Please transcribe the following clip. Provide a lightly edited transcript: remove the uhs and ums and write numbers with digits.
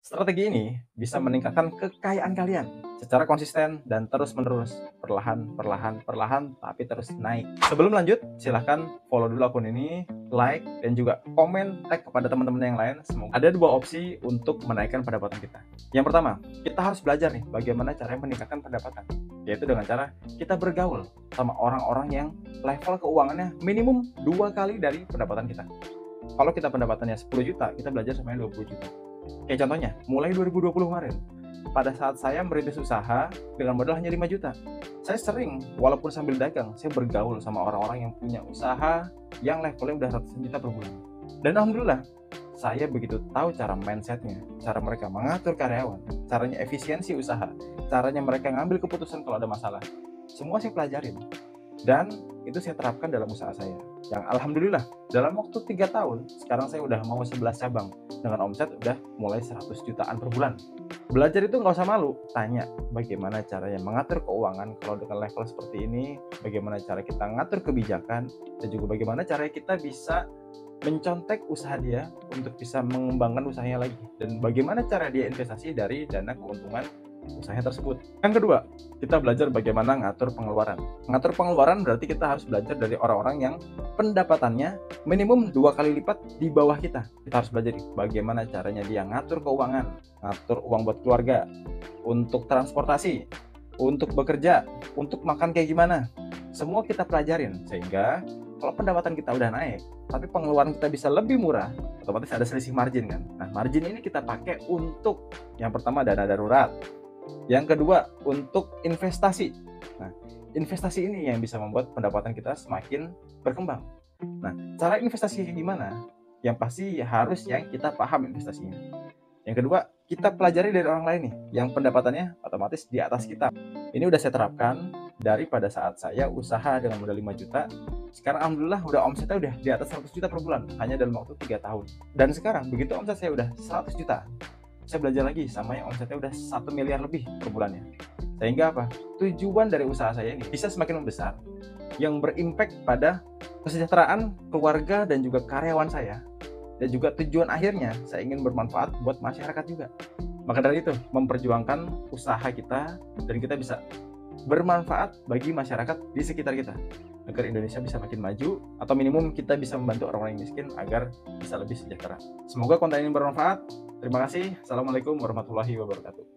Strategi ini bisa meningkatkan kekayaan kalian secara konsisten dan terus-menerus, perlahan, perlahan, perlahan, tapi terus naik. Sebelum lanjut, silahkan follow dulu akun ini, like, dan juga komen tag kepada teman-teman yang lain. Semoga ada dua opsi untuk menaikkan pendapatan kita. Yang pertama, kita harus belajar nih bagaimana caranya meningkatkan pendapatan, yaitu dengan cara kita bergaul sama orang-orang yang level keuangannya minimum 2 kali dari pendapatan kita. Kalau kita pendapatannya 10 juta, kita belajar sama yang 20 juta. Kayak contohnya, mulai 2020 kemarin, pada saat saya merintis usaha dengan modal hanya 5 juta. Saya sering, walaupun sambil dagang, saya bergaul sama orang-orang yang punya usaha yang levelnya udah ratusan juta per bulan. Dan alhamdulillah, saya begitu tahu cara mindsetnya, cara mereka mengatur karyawan, caranya efisiensi usaha, caranya mereka ngambil keputusan kalau ada masalah. Semua saya pelajarin. Dan itu saya terapkan dalam usaha saya. Yang alhamdulillah, dalam waktu 3 tahun, sekarang saya udah mau 11 cabang. Dengan omset udah mulai 100 jutaan per bulan. Belajar itu nggak usah malu, tanya bagaimana caranya mengatur keuangan kalau dengan level seperti ini, bagaimana cara kita ngatur kebijakan, dan juga bagaimana caranya kita bisa mencontek usaha dia untuk bisa mengembangkan usahanya lagi, dan bagaimana cara dia investasi dari dana keuntungan usahanya tersebut. Yang kedua, kita belajar bagaimana ngatur pengeluaran. Ngatur pengeluaran berarti kita harus belajar dari orang-orang yang pendapatannya minimum 2 kali lipat di bawah kita. Kita harus belajar bagaimana caranya dia ngatur keuangan, ngatur uang buat keluarga, untuk transportasi, untuk bekerja, untuk makan kayak gimana. Semua kita pelajarin, sehingga kalau pendapatan kita udah naik, tapi pengeluaran kita bisa lebih murah, otomatis ada selisih margin kan. Nah, margin ini kita pakai untuk yang pertama dana darurat, yang kedua untuk investasi. Nah, investasi ini yang bisa membuat pendapatan kita semakin berkembang. Nah, cara investasi gimana? Yang pasti harus yang kita paham investasinya. Yang kedua, kita pelajari dari orang lain nih, yang pendapatannya otomatis di atas kita. Ini udah saya terapkan dari pada saat saya usaha dengan modal 5 juta. Sekarang alhamdulillah udah omsetnya udah di atas 100 juta per bulan, hanya dalam waktu 3 tahun. Dan sekarang begitu omset saya udah 100 juta, saya belajar lagi sama yang omsetnya udah 1 miliar lebih per bulannya. Sehingga apa? Tujuan dari usaha saya ini bisa semakin membesar, yang berimpact pada kesejahteraan keluarga dan juga karyawan saya. Dan juga tujuan akhirnya saya ingin bermanfaat buat masyarakat juga. Maka dari itu, memperjuangkan usaha kita dan kita bisa bermanfaat bagi masyarakat di sekitar kita, agar Indonesia bisa makin maju, atau minimum kita bisa membantu orang-orang yang miskin agar bisa lebih sejahtera. Semoga konten ini bermanfaat. Terima kasih. Assalamualaikum warahmatullahi wabarakatuh.